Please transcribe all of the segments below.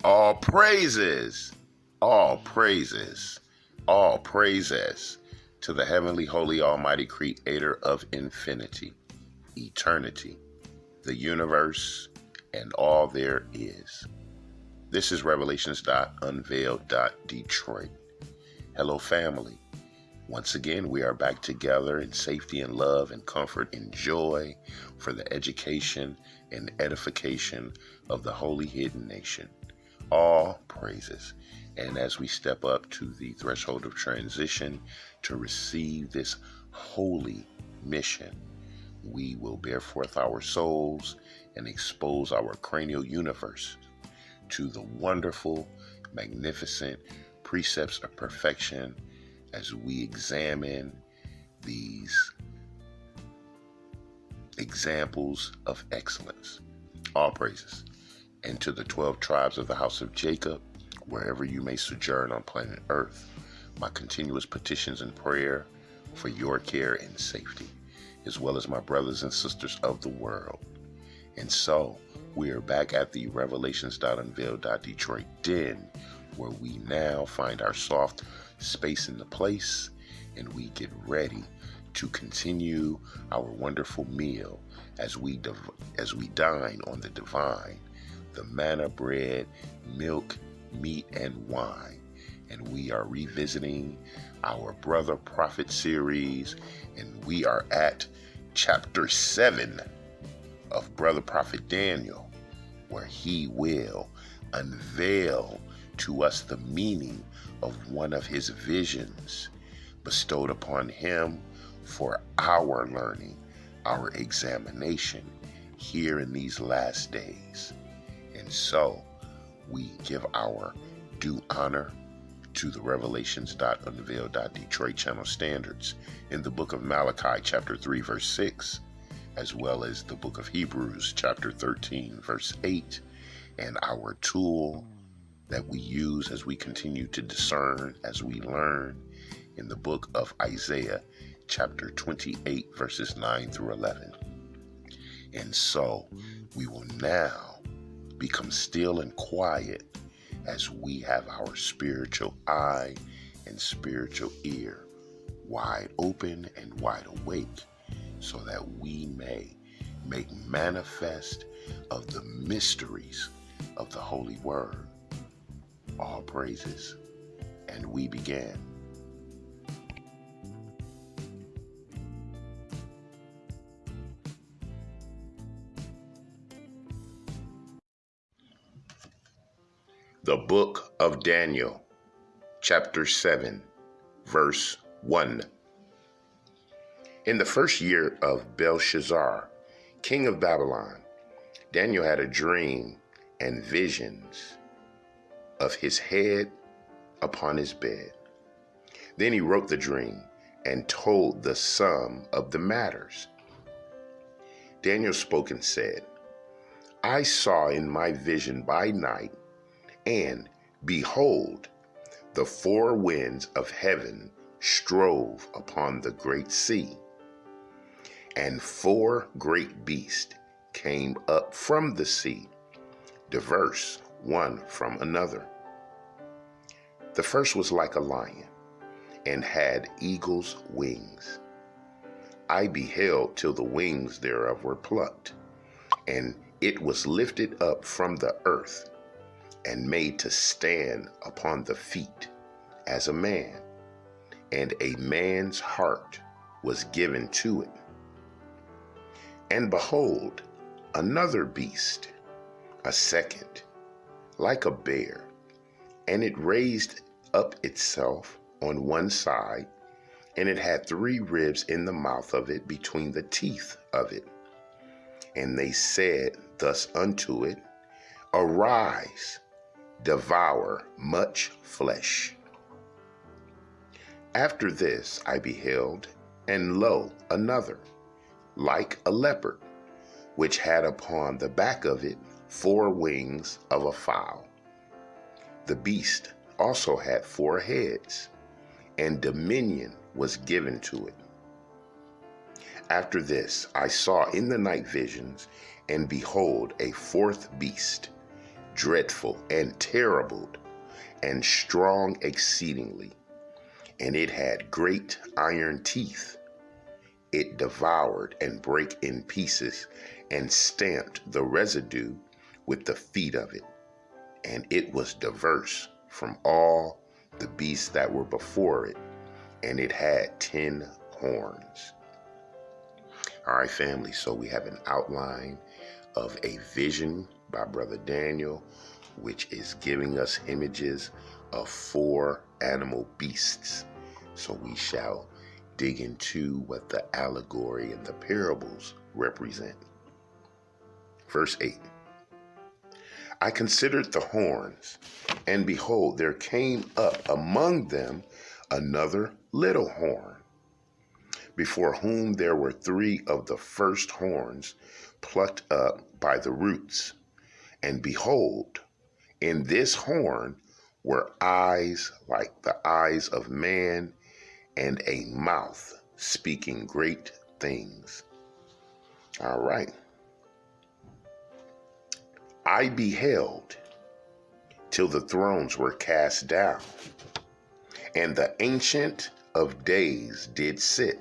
All praises, all praises, all praises to the heavenly, holy, almighty creator of infinity, eternity, the universe, and all there is. This is Revelations.Unveiled. Detroit. Hello, family. Once again, we are back together in safety and love and comfort and joy for the education and edification of the holy hidden nation. All praises. And as we step up to the threshold of transition to receive this holy mission, we will bear forth our souls and expose our cranial universe to the wonderful, magnificent precepts of perfection as we examine these examples of excellence. All praises. And to the 12 tribes of the house of Jacob, wherever you may sojourn on planet Earth, my continuous petitions and prayer for your care and safety, as well as my brothers and sisters of the world. And so, we are back at the Revelations.Unveiled. Detroit den, where we now find our soft space in the place, and we get ready to continue our wonderful meal as we dine on the divine, the manna, bread, milk, meat, and wine. And we are revisiting our Brother Prophet series, and we are at chapter 7 of Brother Prophet Daniel, where he will unveil to us the meaning of one of his visions bestowed upon him for our learning, our examination here in these last days. And so we give our due honor to the Revelations.Unveiled. Detroit channel standards in the book of Malachi chapter 3 verse 6, as well as the book of Hebrews chapter 13 verse 8, and our tool that we use as we continue to discern, as we learn, in the book of Isaiah chapter 28 verses 9 through 11. And so we will now become still and quiet as we have our spiritual eye and spiritual ear wide open and wide awake, so that we may make manifest of the mysteries of the holy word. All praises. And we began. The book of Daniel, chapter 7, verse 1. In the first year of Belshazzar, king of Babylon, Daniel had a dream and visions of his head upon his bed. Then he wrote the dream and told the sum of the matters. Daniel spoke and said, I saw in my vision by night, and behold, the four winds of heaven strove upon the great sea, and four great beasts came up from the sea, diverse one from another. The first was like a lion, and had eagle's wings. I beheld till the wings thereof were plucked, and it was lifted up from the earth, and made to stand upon the feet as a man, and a man's heart was given to it. And behold, another beast, a second, like a bear, and it raised up itself on one side, and it had 3 ribs in the mouth of it between the teeth of it. And they said thus unto it, Arise, devour much flesh. After this I beheld, and lo, another, like a leopard, which had upon the back of it 4 wings of a fowl. The beast also had 4 heads, and dominion was given to it. After this I saw in the night visions, and behold, a 4th beast, dreadful and terrible, and strong exceedingly. And it had great iron teeth. It devoured and brake in pieces, and stamped the residue with the feet of it. And it was diverse from all the beasts that were before it, and it had 10 horns. All right, family, so we have an outline of a vision by Brother Daniel, which is giving us images of 4 animal beasts. So we shall dig into what the allegory and the parables represent. Verse 8. I considered the horns, and behold, there came up among them another little horn, before whom there were 3 of the first horns plucked up by the roots. And behold, in this horn were eyes like the eyes of man, and a mouth speaking great things. All right. I beheld till the thrones were cast down, and the Ancient of Days did sit,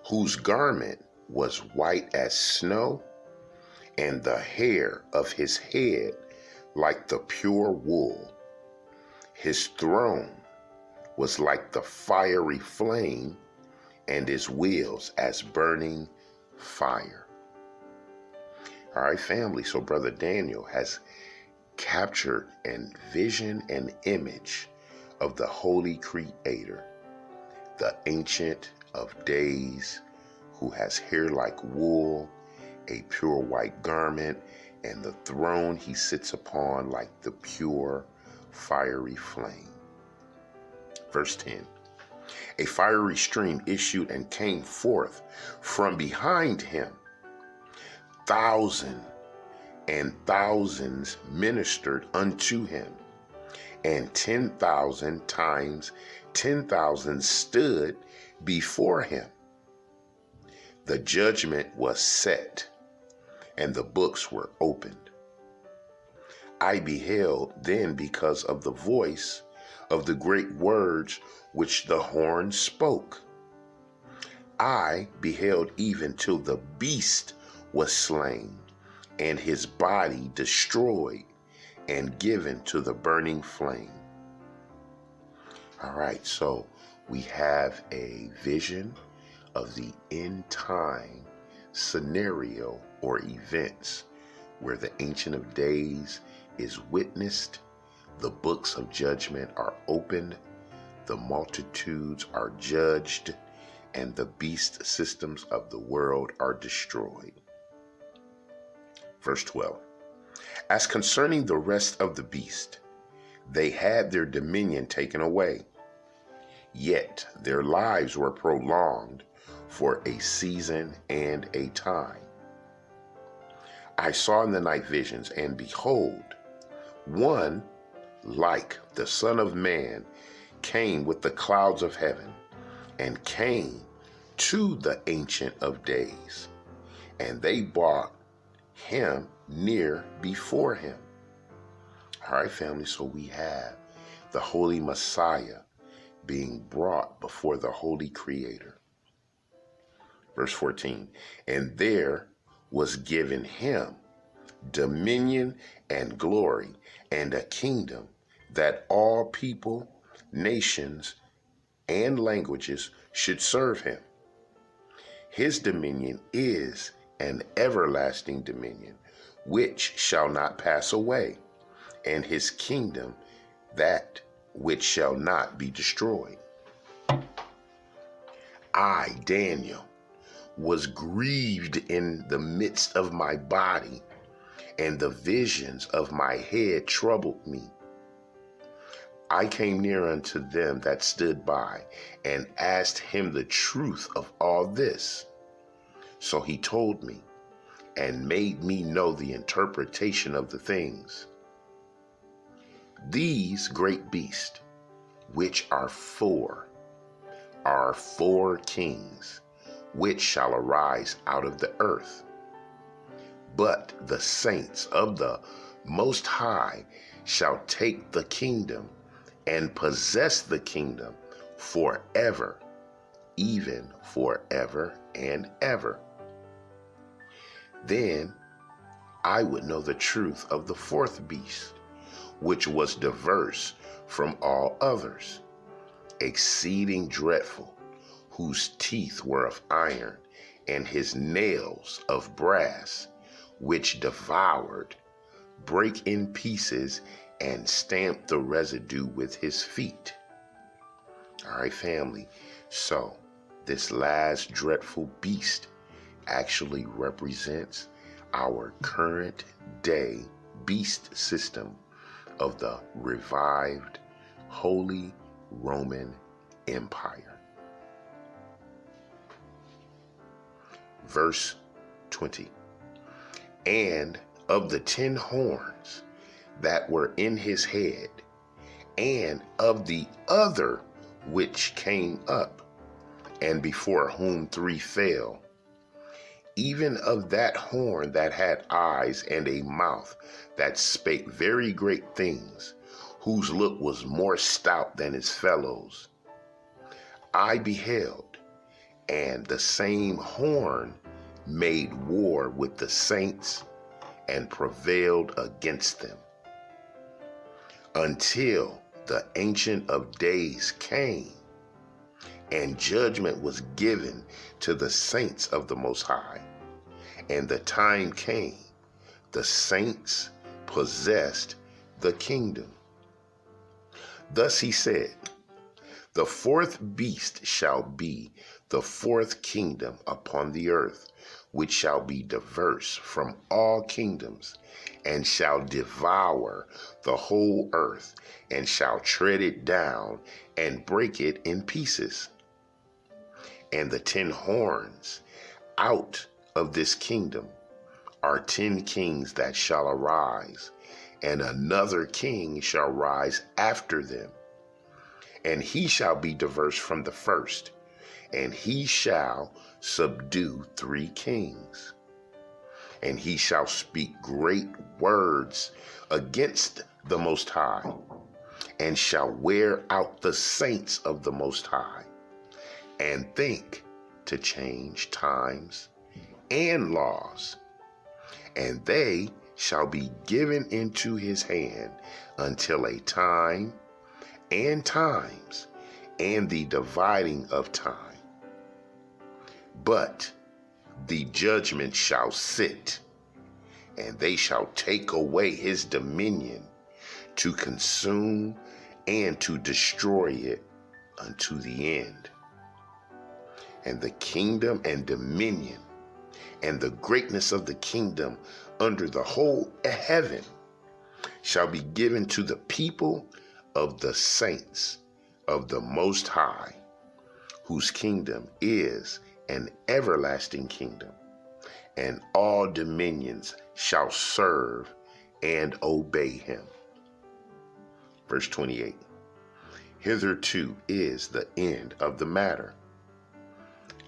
whose garment was white as snow, and the hair of his head like the pure wool. His throne was like the fiery flame, and his wheels as burning fire. All right, family, so Brother Daniel has captured and vision and image of the Holy Creator, the Ancient of Days, who has hair like wool, a pure white garment, and the throne he sits upon like the pure fiery flame. Verse 10. A fiery stream issued and came forth from behind him. Thousands and thousands ministered unto him, and 10,000 times 10,000 stood before him. The judgment was set, and the books were opened. I beheld then because of the voice of the great words which the horn spoke. I beheld even till the beast was slain, and his body destroyed and given to the burning flame. All right, so we have a vision of the end time scenario or events where the Ancient of Days is witnessed, the books of judgment are opened, the multitudes are judged, and the beast systems of the world are destroyed. Verse 12. As concerning the rest of the beast, they had their dominion taken away, yet their lives were prolonged for a season and a time. I saw in the night visions, and behold, one like the Son of Man came with the clouds of heaven, and came to the Ancient of Days, and they brought him near before him. All right, family, so we have the Holy Messiah being brought before the Holy Creator. Verse 14, and there was given him dominion and glory and a kingdom, that all people, nations, and languages should serve him. His dominion is an everlasting dominion, which shall not pass away, and his kingdom that which shall not be destroyed. I, Daniel, was grieved in the midst of my body, and the visions of my head troubled me. I came near unto them that stood by, and asked him the truth of all this. So he told me, and made me know the interpretation of the things. These great beasts, which are four kings, which shall arise out of the earth. But the saints of the Most High shall take the kingdom and possess the kingdom forever, even forever and ever. Then I would know the truth of the fourth beast, which was diverse from all others, exceeding dreadful, whose teeth were of iron, and his nails of brass, which devoured, break in pieces, and stamped the residue with his feet. All right, family. So this last dreadful beast actually represents our current day beast system of the revived Holy Roman Empire. Verse 20. And of the 10 horns that were in his head, and of the other which came up, and before whom 3 fell, even of that horn that had eyes and a mouth that spake very great things, whose look was more stout than his fellows, I beheld, and the same horn made war with the saints and prevailed against them, until the Ancient of Days came, and judgment was given to the saints of the Most High. And the time came, the saints possessed the kingdom. Thus he said, the fourth beast shall be the fourth kingdom upon the earth, which shall be diverse from all kingdoms, and shall devour the whole earth, and shall tread it down, and break it in pieces. And the 10 horns out of this kingdom are 10 kings that shall arise, and another king shall rise after them. And he shall be diverse from the first, and he shall subdue 3 kings. And he shall speak great words against the Most High, and shall wear out the saints of the Most High, and think to change times and laws. And they shall be given into his hand until a time and times and the dividing of time. But the judgment shall sit, and they shall take away his dominion, to consume and to destroy it unto the end. And the kingdom and dominion and the greatness of the kingdom under the whole heaven shall be given to the people of the saints of the Most High, whose kingdom is an everlasting kingdom, and all dominions shall serve and obey him. Verse 28. Hitherto is the end of the matter.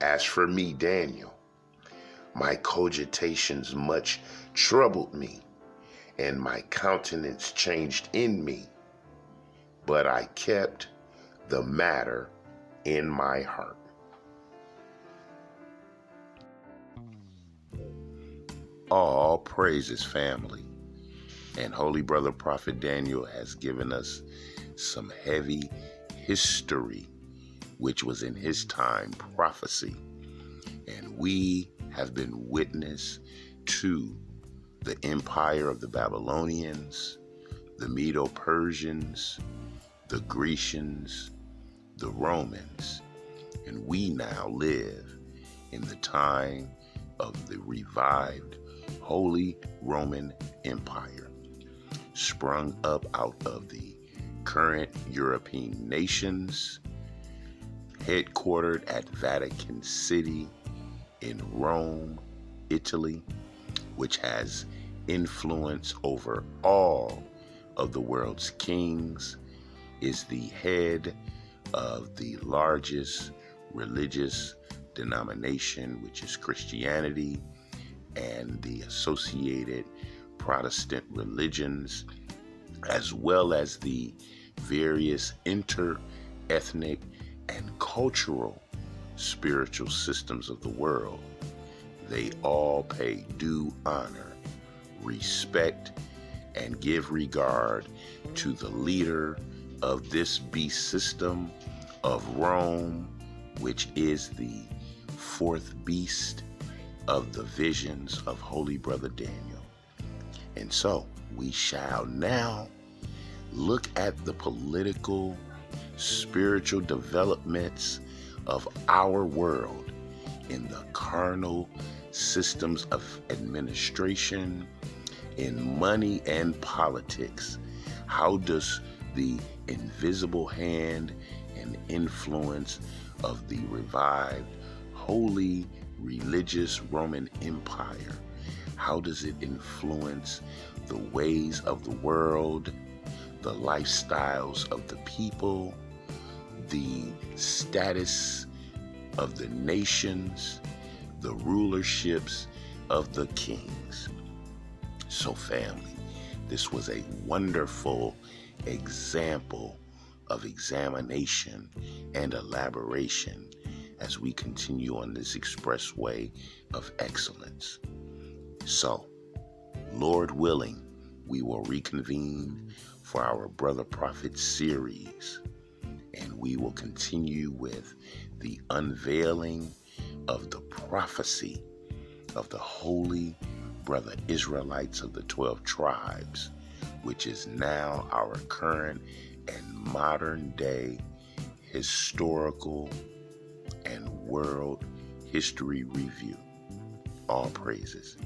As for me, Daniel, my cogitations much troubled me, and my countenance changed in me, but I kept the matter in my heart. All praises, family. And Holy Brother Prophet Daniel has given us some heavy history, which was in his time prophecy. And we have been witness to the empire of the Babylonians, the Medo-Persians, the Grecians, the Romans, and we now live in the time of the revived Holy Roman Empire, sprung up out of the current European nations, headquartered at Vatican City in Rome, Italy, which has influence over all of the world's kings, is the head of the largest religious denomination, which is Christianity, and the associated Protestant religions, as well as the various inter-ethnic and cultural spiritual systems of the world, they all pay due honor, respect, and give regard to the leader of this beast system of Rome, which is the fourth beast of the visions of Holy Brother Daniel. And so we shall now look at the political, spiritual developments of our world in the carnal systems of administration, in money and politics. How does the invisible hand and influence of the revived holy religious Roman Empire, how does it influence the ways of the world, the lifestyles of the people, the status of the nations, the rulerships of the kings? So family, this was a wonderful example of examination and elaboration as we continue on this expressway of excellence. So, Lord willing, we will reconvene for our Brother Prophet series, and we will continue with the unveiling of the prophecy of the holy brother Israelites of the 12 tribes, which is now our current and modern day historical and world history review. All praises.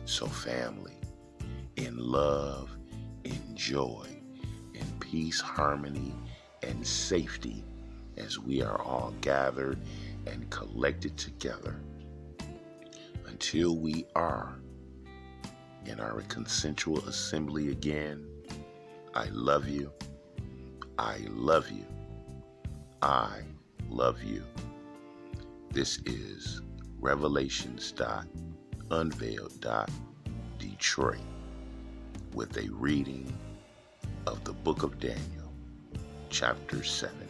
So family, in love, in joy, in peace, harmony, and safety, as we are all gathered and collected together, until we are in our consensual assembly again, I love you. I love you. I love you. This is Revelations.Unveiled. Detroit, with a reading of the book of Daniel, chapter 7.